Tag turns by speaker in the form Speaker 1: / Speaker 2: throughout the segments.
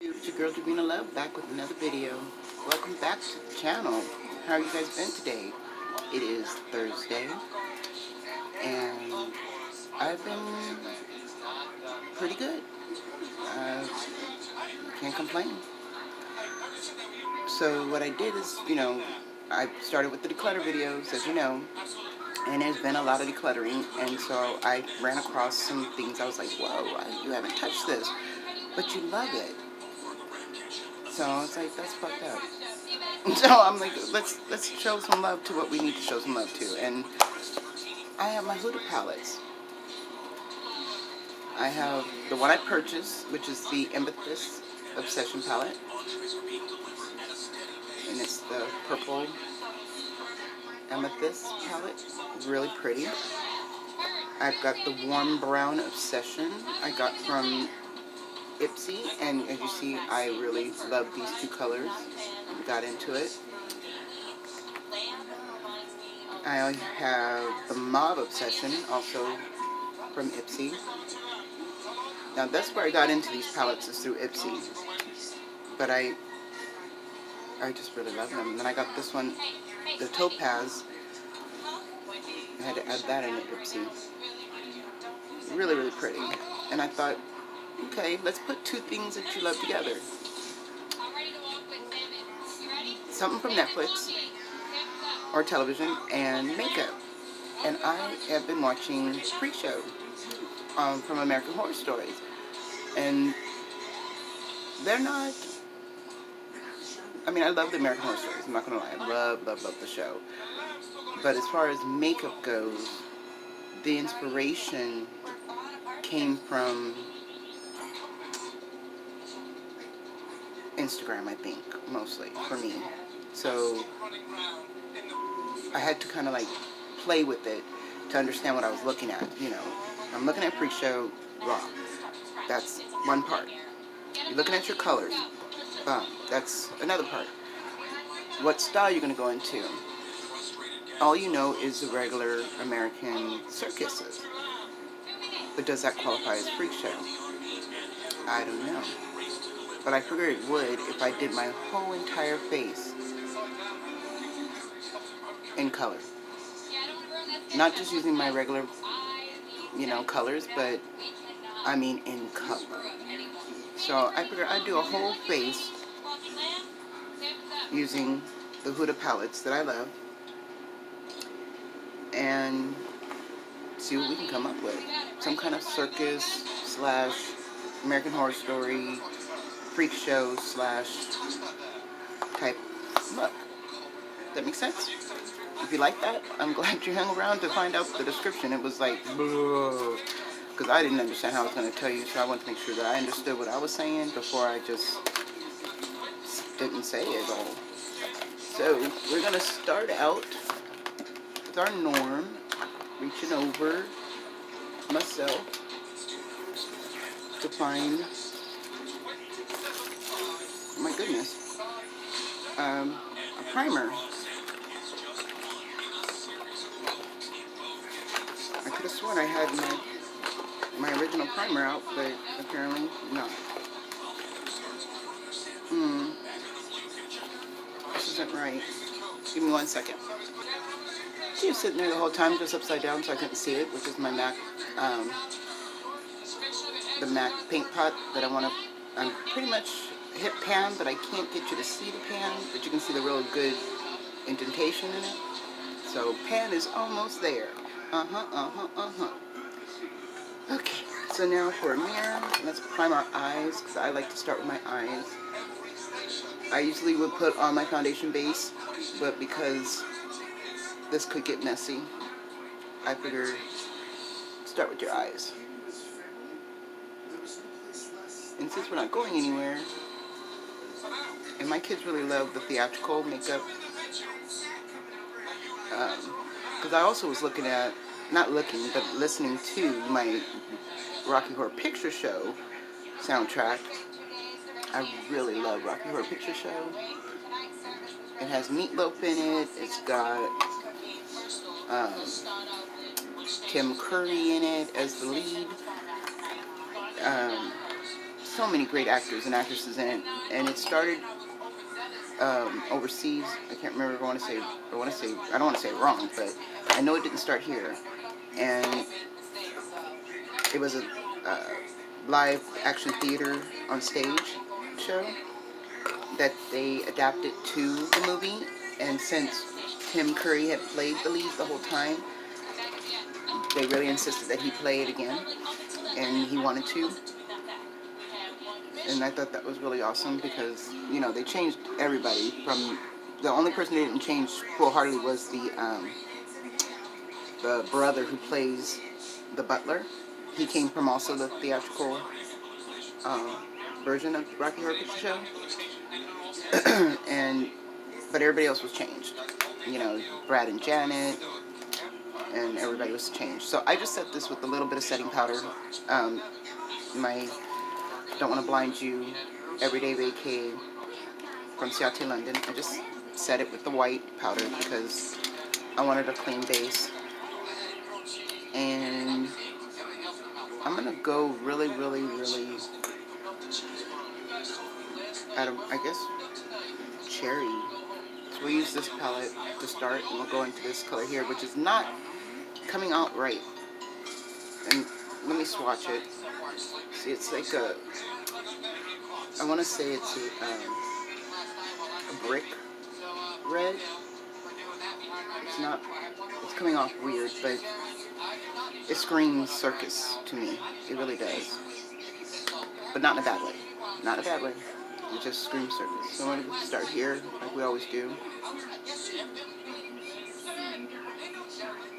Speaker 1: It's your girl Davina Love back with another video. Welcome back to the channel. How have you guys been today? It is Thursday and I've been pretty good. Can't complain. So what I did is, I started with the declutter videos, as you know, and there's been a lot of decluttering, and so I ran across some things. I was like, whoa, you haven't touched this, but you love it. So I was like, that's fucked up. So I'm like, let's show some love to what we need to show some love to. And I have my Huda palettes. I have the one I purchased, which is the Amethyst Obsession palette. And it's the purple amethyst palette. Really pretty. I've got the warm brown Obsession I got from Ipsy, and as you see, I really love these two colors. Got into it. I have the mauve Obsession, also from Ipsy. Now that's where I got into these palettes, is through Ipsy. But I just really love them. And then I got this one, the topaz. I had to add that in at Ipsy. Really, really pretty. And I thought, okay, let's put two things that you love together. Something from Netflix or television and makeup. And I have been watching Freak Show from American Horror Stories. And they're not, I mean, I love the American Horror Stories, I'm not going to lie. I love, love, love the show. But as far as makeup goes, the inspiration came from Instagram, I think, mostly, for me. So I had to kind of like play with it to understand what I was looking at. I'm looking at Freak Show raw. That's one part. You're looking at your colors. That's another part. What style you're going to go into. All you know is the regular American circuses. But does that qualify as Freak Show? I don't know. But I figured it would if I did my whole entire face in color. Not just using my regular, colors, but I mean in color. So I figured I'd do a whole face using the Huda palettes that I love and see what we can come up with. Some kind of circus / American Horror Story, Freak Show / type look. That makes sense? If you like that, I'm glad you hung around to find out the description. It was like, because I didn't understand how I was going to tell you, so I wanted to make sure that I understood what I was saying before I just didn't say it all. So we're going to start out with our norm, reaching over myself to find, my goodness, a primer. I could have sworn I had my original primer out, but apparently not. This isn't right. Give me 1 second. She was sitting there the whole time just upside down so I couldn't see it, which is my MAC, the MAC paint pot that I'm pretty much hit pan, but I can't get you to see the pan, but you can see the real good indentation in it. So pan is almost there. Okay, so now for a mirror, let's prime our eyes, because I like to start with my eyes. I usually would put on my foundation base, but because this could get messy, I figure start with your eyes. And since we're not going anywhere, and my kids really love the theatrical makeup, because I also was looking at, not looking, but listening to my Rocky Horror Picture Show soundtrack. I really love Rocky Horror Picture Show. It has Meatloaf in it. It's got Tim Curry in it as the lead. so many great actors and actresses in it, and it started overseas. I can't remember. I don't want to say it wrong, but I know it didn't start here, and it was a live action theater on stage show that they adapted to the movie. And since Tim Curry had played the lead the whole time, they really insisted that he play it again, and he wanted to. And I thought that was really awesome because, you know, they changed everybody. From the only person they didn't change full-heartedly was the brother who plays the butler. He came from also the theatrical version of Rocky Horror Picture Show. But everybody else was changed. You know, Brad and Janet, and everybody was changed. So I just set this with a little bit of setting powder. My Don't Want to Blind You Everyday Vacay from Seattle, London. I just set it with the white powder because I wanted a clean base. And I'm going to go really out of, I guess, cherry. So we'll use this palette to start, and we'll go into this color here, which is not coming out right. And let me swatch it. See, it's like I want to say it's a brick red. It's coming off weird, but it screams circus to me. It really does. But not in a bad way. Not in a bad way. It just screams circus. So I'm going to start here, like we always do.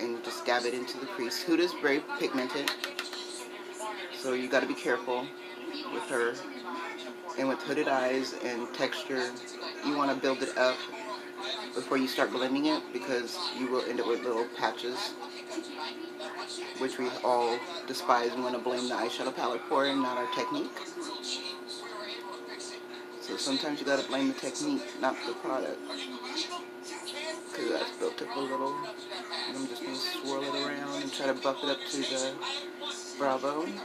Speaker 1: And just dab it into the crease. Huda's very pigmented, so you got to be careful with her. And with hooded eyes and texture, you want to build it up before you start blending it, because you will end up with little patches, which we all despise and want to blame the eyeshadow palette for, and not our technique. So sometimes you got to blame the technique, not the product. Because that's built up a little. And I'm just going to swirl it around and try to buff it up to the brow bone.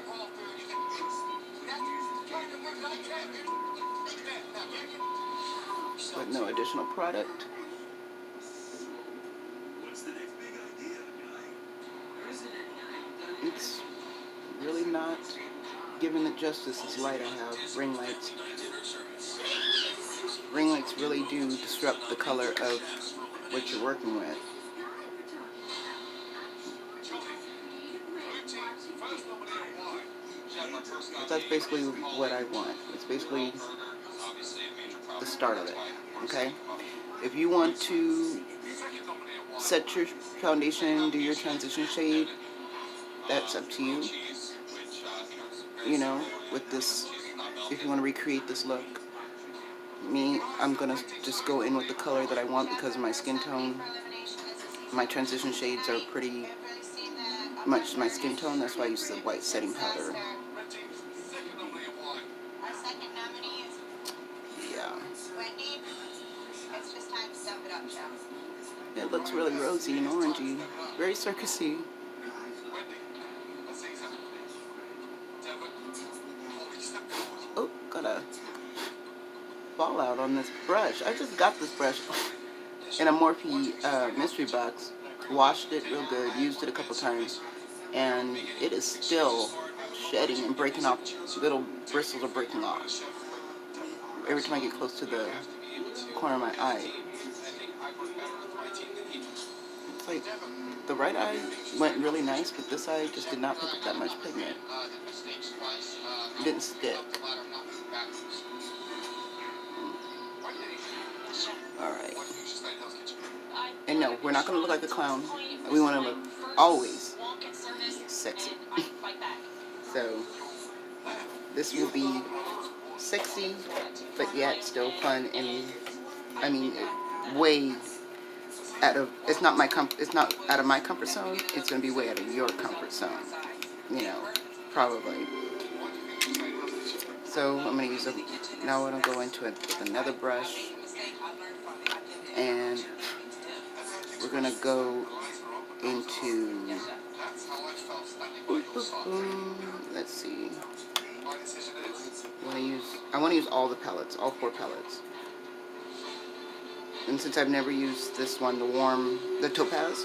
Speaker 1: With no additional product. It's really not giving it justice, this light I have, ring lights. Ring lights really do disrupt the color of what you're working with. But that's basically what I want. It's basically the start of it, okay? If you want to set your foundation, do your transition shade, that's up to you. You know, with this, if you want to recreate this look. Me, I'm going to just go in with the color that I want because of my skin tone. My transition shades are pretty much my skin tone. That's why I use the white setting powder. Yeah. It looks really rosy and orangey. Very circusy. Oh, got a fallout on this brush. I just got this brush in a Morphe mystery box. Washed it real good, used it a couple times, and it is still shedding and breaking off. Little bristles are breaking off every time I get close to the corner of my eye. It's like the right eye went really nice, but this eye just did not pick up that much pigment. It didn't stick. Alright. And no, we're not going to look like a clown. We want to look always sexy. So, this will be sexy, but yet still fun, and I mean, way out of, it's not out of my comfort zone, it's going to be way out of your comfort zone, you know, probably. So, I'm going to use now I'm going to go into it with another brush, and we're going to go into, let's see, I want to use all the palettes, all 4 palettes. And since I've never used this one, the topaz,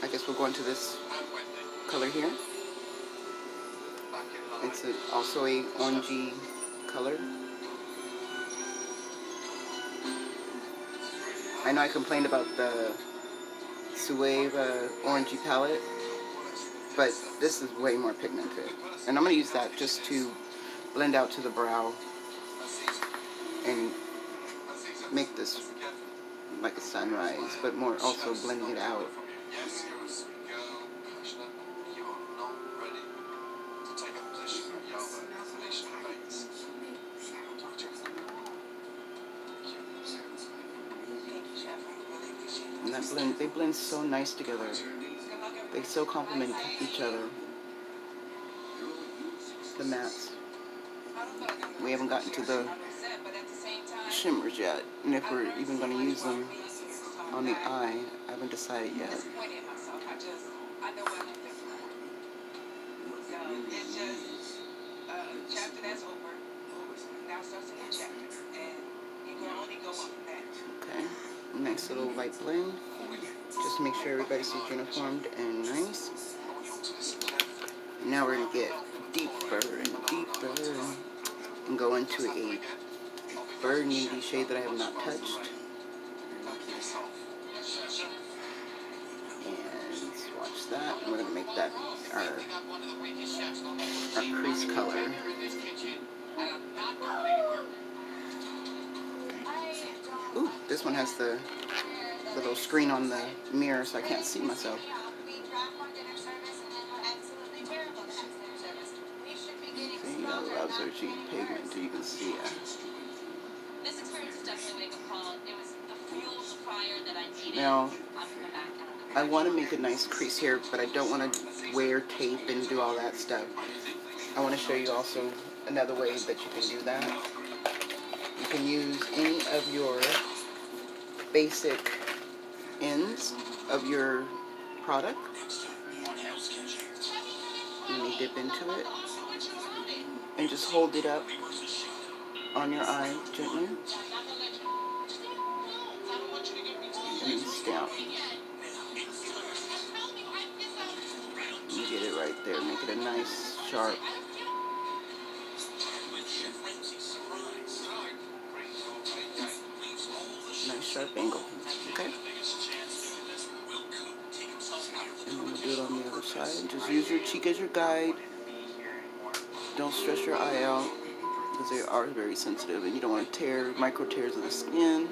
Speaker 1: I guess we'll go into this color here. It's also a orangey color. I know I complained about the Suave orangey palette, but this is way more pigmented. And I'm going to use that just to blend out to the brow and make this like a sunrise, but more also blending it out. And that blend, they blend so nice together. They so complement each other. The mattes. We haven't gotten to the shimmers yet, and if we're even going to use them on the eye, I haven't decided yet. Okay, nice little light blend, just to make sure everybody sees uniformed and nice. Now we're going to get deeper and deeper and go into a burgundy shade that I have not touched. And swatch that. And we're going to make that our crease color. Ooh, this one has the little screen on the mirror so I can't see myself. See, I love her cheek pigment, so you can see it. This experience is definitely a wake-up call. It was the fuel, the fire that I needed. Now, I want to make a nice crease here, but I don't want to wear tape and do all that stuff. I want to show you also another way that you can do that. You can use any of your basic ends of your product. Let me dip into it and just hold it up on your eye gently and stamp. Get it right there, make it a nice sharp. Nice sharp angle. Okay. And we'll do it on the other side. Just use your cheek as your guide. Don't stress your eye out because they are very sensitive and you don't want to tear micro tears of the skin.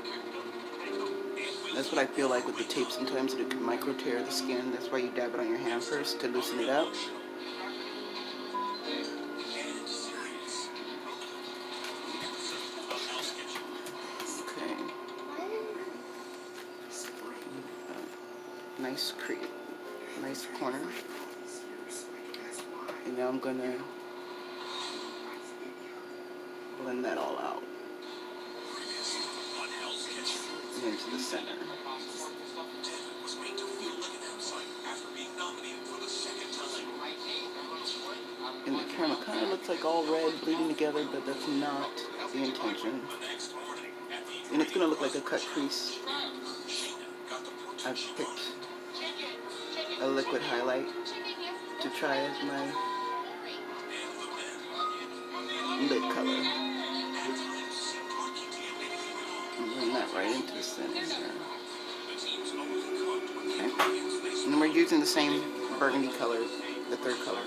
Speaker 1: That's what I feel like with the tape sometimes, it can micro tear the skin. That's why you dab it on your hand first to loosen it up. Okay. Nice crease, nice corner. And now I'm gonna blend that all out and into the center. And the camera kind of looks like all red bleeding together, but that's not the intention. And it's gonna look like a cut crease. I picked a liquid highlight to try as my lid color. And bring that right into the center here. Okay. And then we're using the same burgundy color, the third color.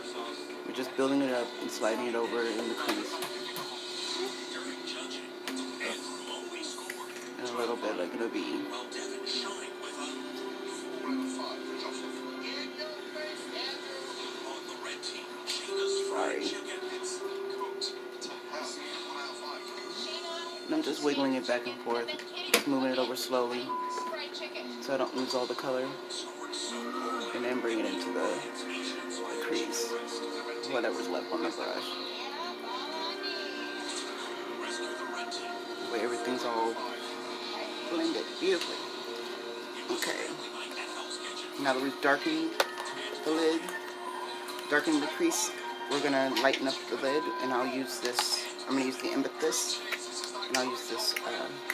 Speaker 1: We're just building it up and sliding it over in the crease. And a little bit like a V. Sorry. And I'm just wiggling it back and forth, just moving it over slowly so I don't lose all the color. And then bring it into the crease, whatever's left on the brush. The way everything's all blended beautifully. Okay. Now that we've darkened the lid, darkened the crease, we're gonna lighten up the lid, and I'll use this I'm going to use the amethyst, and I'll use this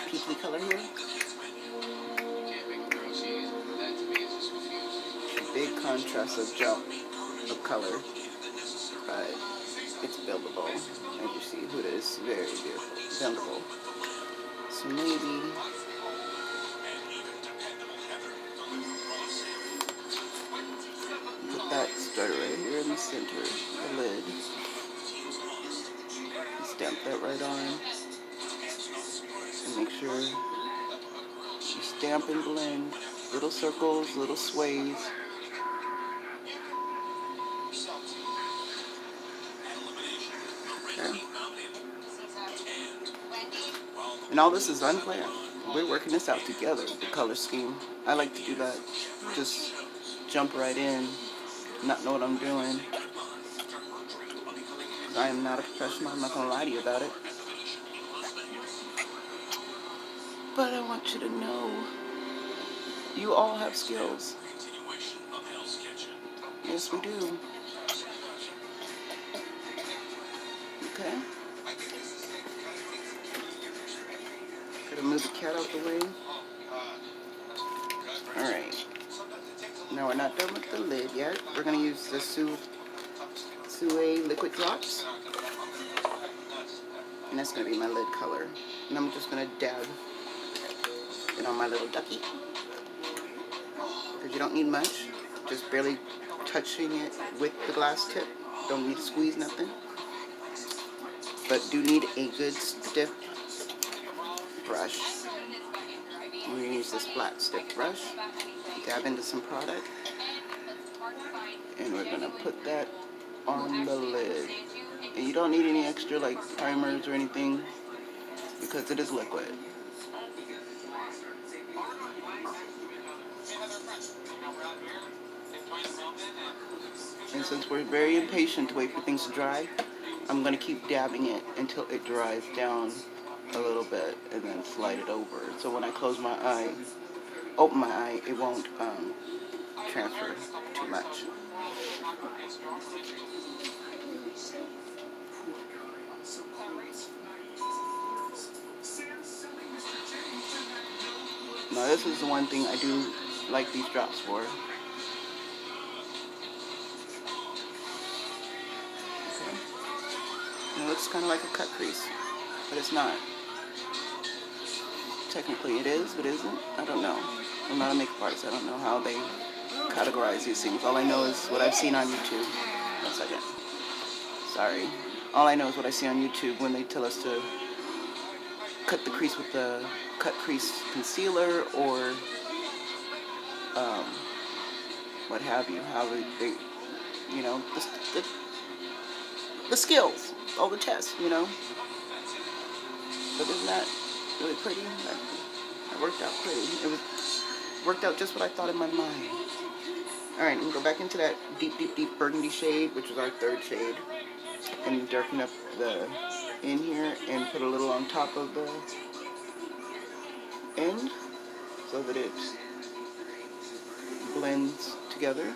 Speaker 1: peaky color here. Big contrast of jump of color, but it's buildable. As you see, Huda is very beautiful, buildable. So maybe put that starter right here in the center, the lid. Stamp that right on, and make sure you stamp and blend little circles, little sways. Okay. And all this is unplanned. We're working this out together, the color scheme. I like to do that. Just jump right in, not know what I'm doing. I am not a professional, I'm not going to lie to you about it. But I want you to know, you all have skills. Yes, we do. Okay. Gotta move the cat out the way. Alright. Now we're not done with the lid yet. We're gonna use the Suey liquid drops. And that's gonna be my lid color. And I'm just gonna dab it on my little ducky. Because you don't need much. Just barely touching it with the glass tip. Don't need to squeeze nothing. But do need a good stiff brush. I'm going to use this flat stiff brush. Dab into some product. And we're going to put that on the lid. And you don't need any extra like primers or anything because it is liquid. And since we're very impatient to wait for things to dry, I'm going to keep dabbing it until it dries down a little bit and then slide it over. So when I close my eye, open my eye, it won't transfer too much. Now this is the one thing I do like these drops for. It looks kind of like a cut crease, but it's not. Technically it is, but isn't. I don't know. I'm not a makeup artist. I don't know how they categorize these things. All I know is what I've seen on YouTube. 1 second. Sorry. All I know is what I see on YouTube when they tell us to cut the crease with the cut crease concealer or what have you. How they you know, the skills. All the tests, you know. But isn't that really pretty? That worked out pretty. It worked out just what I thought in my mind. Alright, and go back into that deep burgundy shade, which is our third shade. And darken up the in here and put a little on top of the end so that it blends together.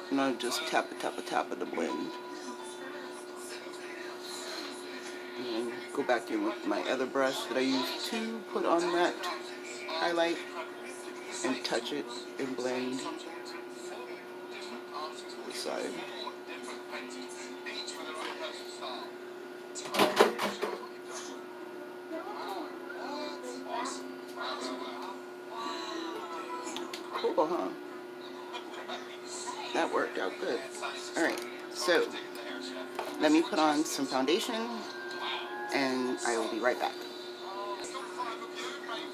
Speaker 1: And I'll just tap of the blend. And then go back in with my other brush that I used to put on that highlight and touch it and blend the side. Cool, huh? That worked out good. Alright, so let me put on some foundation and I will be right back.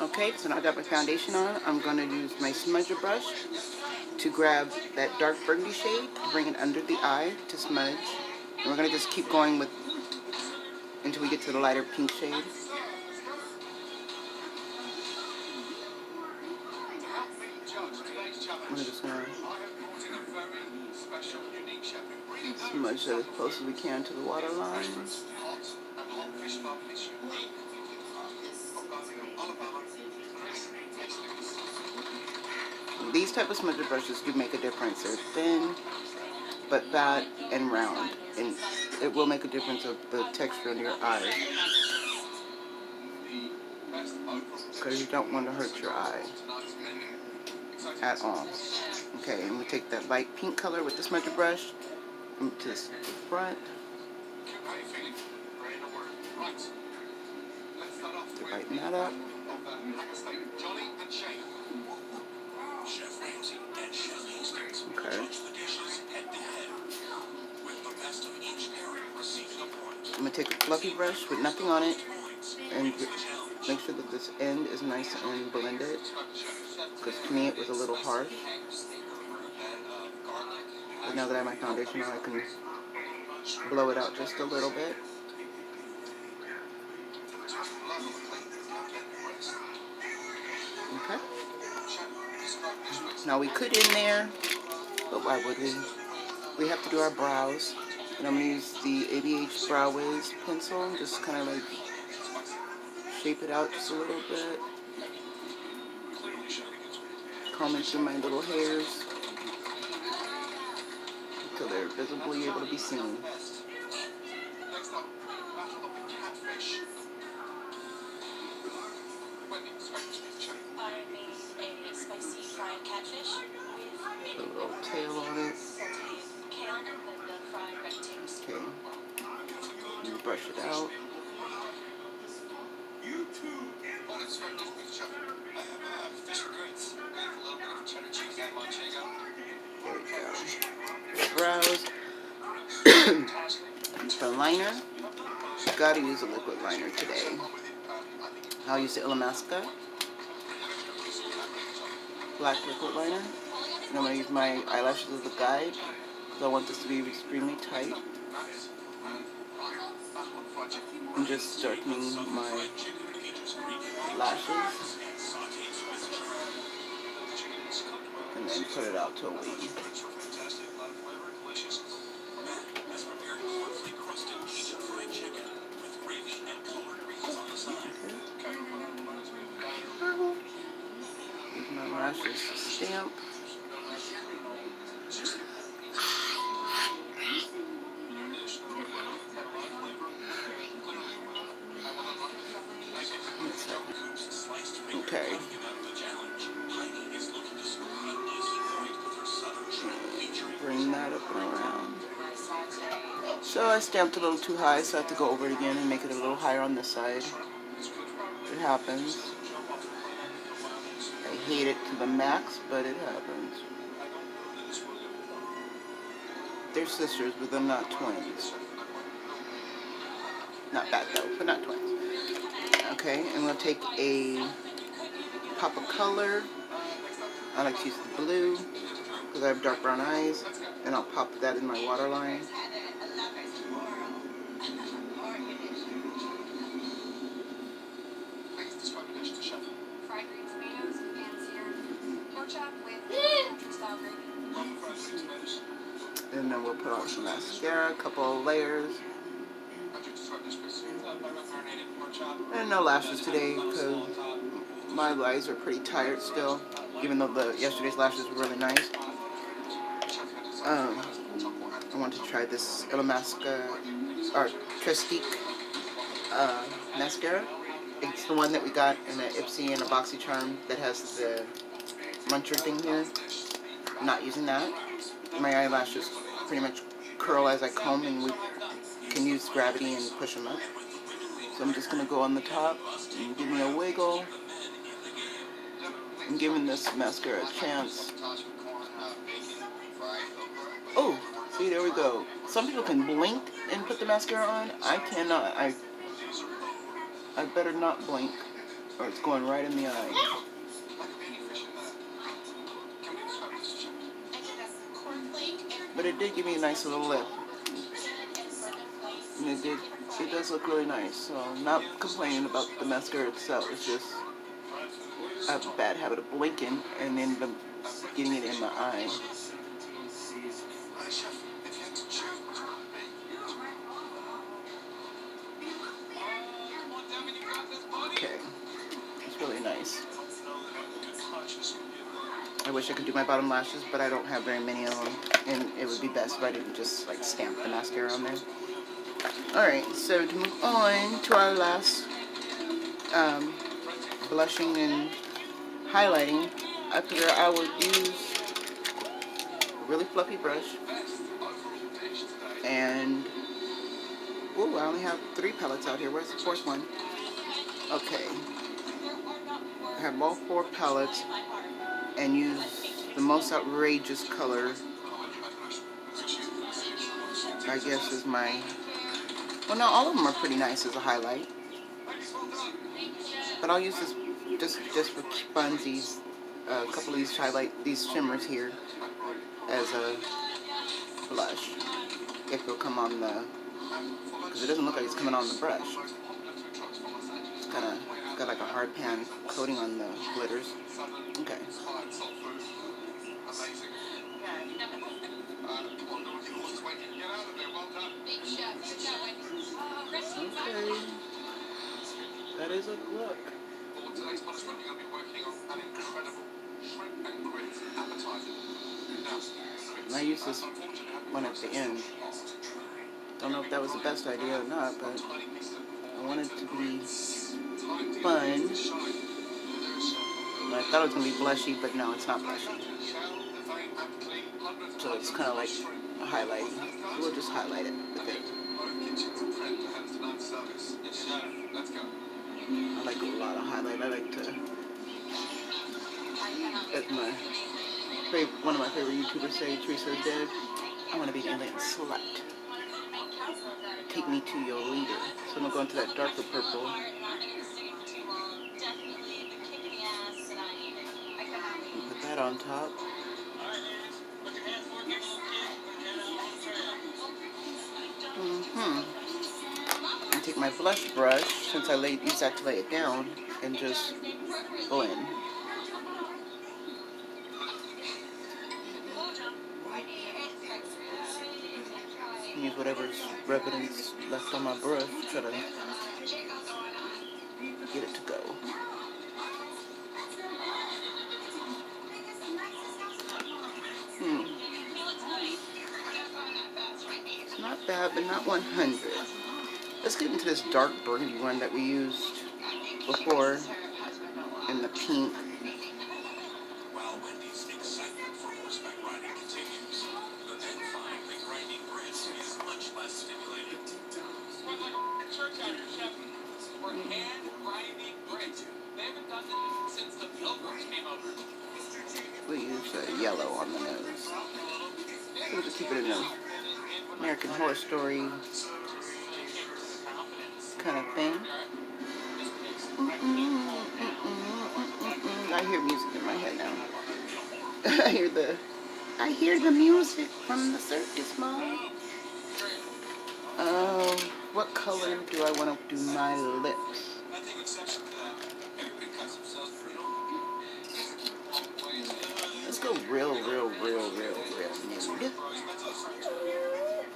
Speaker 1: Okay, so now I got my foundation on. I'm going to use my smudger brush to grab that dark burgundy shade to bring it under the eye to smudge. And we're going to just keep going with until we get to the lighter pink shade. We're just going to smudge that as close as we can to the waterline. These type of smudger brushes do make a difference. They're thin, but fat and round. And it will make a difference of the texture on your eye, because you don't want to hurt your eye at all. Okay, and we take that light pink color with the smudger brush to the front. To lighten that up. Okay. I'm going to take a fluffy brush with nothing on it and make sure that this end is nice and blended, because to me it was a little harsh. But now that I have my foundation on, I can blow it out just a little bit. Okay. Now we could in there, but why would we? We have to do our brows. And I'm going to use the ABH Brow Wiz pencil and just kind of like shape it out just a little bit. Combing through my little hairs until they're visibly able to be seen. Put a little tail on it. Okay. And brush it out. There we go. Brows. The liner. Gotta use a liquid liner today. I'll use the Illamasqua black liquid liner. And I'm going to use my eyelashes as a guide, because I want this to be extremely tight. I'm just darkening my lashes. And then put it out to a weave. Use my lashes to stamp. Okay. Bring that up and around. So I stamped a little too high, so I have to go over it again and make it a little higher on this side. It happens. I hate it to the max, but it happens. They're sisters, but they're not twins. Not bad though, but not twins. Okay, and we'll take a pop of color. I like to use the blue because I have dark brown eyes, and I'll pop that in my waterline. And then we'll put on some mascara, a couple of layers. And no lashes today because my eyes are pretty tired still, even though yesterday's lashes were really nice. I want to try this Illamasqua or Trestique mascara. It's the one that we got in an Ipsy and a BoxyCharm that has the muncher thing here. I'm not using that. My eyelashes pretty much curl as I comb, and we can use gravity and push them up. So I'm just going to go on the top and give me a wiggle. I'm giving this mascara a chance. Oh, see, there we go. Some people can blink and put the mascara on. I cannot. I better not blink, or it's going right in the eye. But it did give me a nice little lip. And it does look really nice. So I'm not complaining about the mascara itself. It's just I have a bad habit of blinking and then getting it in my eye. Okay, it's really nice. I wish I could do my bottom lashes, but I don't have very many of them, and it would be best if I didn't just like stamp the mascara on there. Alright, so to move on to our last blushing and highlighting, I figure I would use a really fluffy brush. And, ooh, I only have 3 palettes out here. Where's the 4th one? Okay. I have all 4 palettes and use the most outrageous color, I guess is my, well, no, all of them are pretty nice as a highlight. But I'll use this just for funsies, a couple of these shimmers here as a blush. If it'll come on the, because it doesn't look like it's coming on the brush. It's kind of got like a hard pan coating on the glitters. Okay. Okay. That is a look. And I use this one at the end. Don't know if that was the best idea or not, but I wanted it to be fun. I thought it was going to be blushy, but no, it's not blushy. So it's kind of like a highlight. We'll just highlight it with it. I like a lot of highlight. I like to, as one of my favorite YouTubers say, Teresa is dead, I want to be the alien slut. Take me to your leader. So I'm going to go into that darker purple. Put that on top. And take my blush brush, since I used that to lay it down, and just blend. Use whatever's evidence left on my brush, try to get it to go. It's not bad, but not 100. Let's get into this dark burgundy one that we used before in the pink. We use yellow on the nose. We'll just keep it in the American Horror Story kind of thing. I hear music in my head now. I hear the music from the circus, Mom. What color do I want to do my lips? Let's go real nude.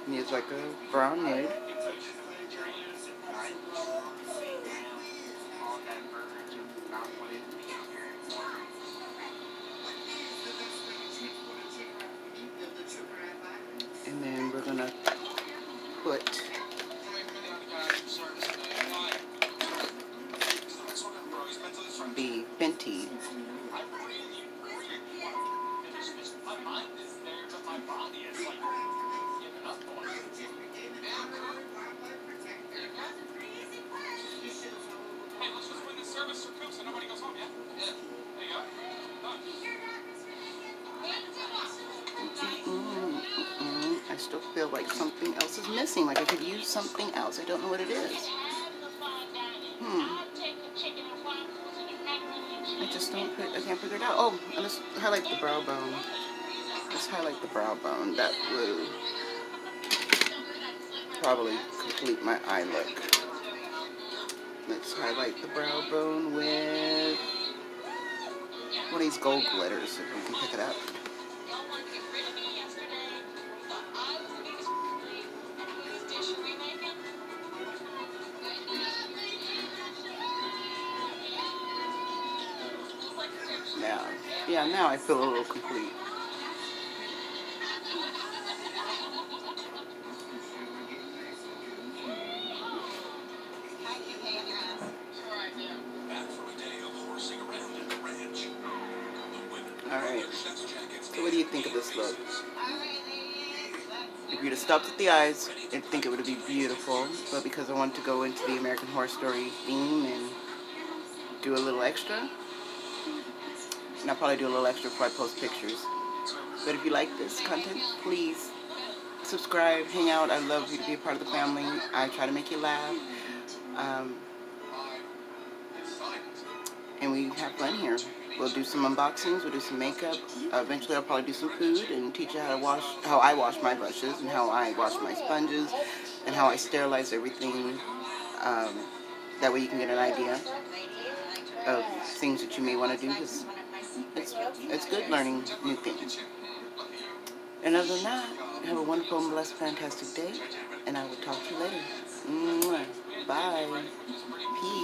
Speaker 1: Nude's like a brown nude. And then we're gonna put the Fenty. I still feel like something else is missing, like I could use something else. I don't know what it is. I can't figure it out. Oh, let's highlight the brow bone. Let's highlight the brow bone. That will probably complete my eye look. Let's highlight the brow bone with one of these gold glitters, if we can pick it up. Now I feel a little complete. So what do you think of this look? If you'd have stopped at the eyes, I'd think it would be beautiful. But because I wanted to go into the American Horror Story theme and do a little extra, and I'll probably do a little extra before I post pictures. But if you like this content, please subscribe, hang out. I love you to be a part of the family. I try to make you laugh. Um, and we have fun here. We'll do some unboxings, we'll do some makeup. Eventually I'll probably do some food and teach you how I wash my brushes and how I wash my sponges and how I sterilize everything. That way you can get an idea of things that you may want to do, because it's good learning new things. And other than that, have a wonderful and blessed, fantastic day, and I will talk to you later. Mwah. Bye. Peace.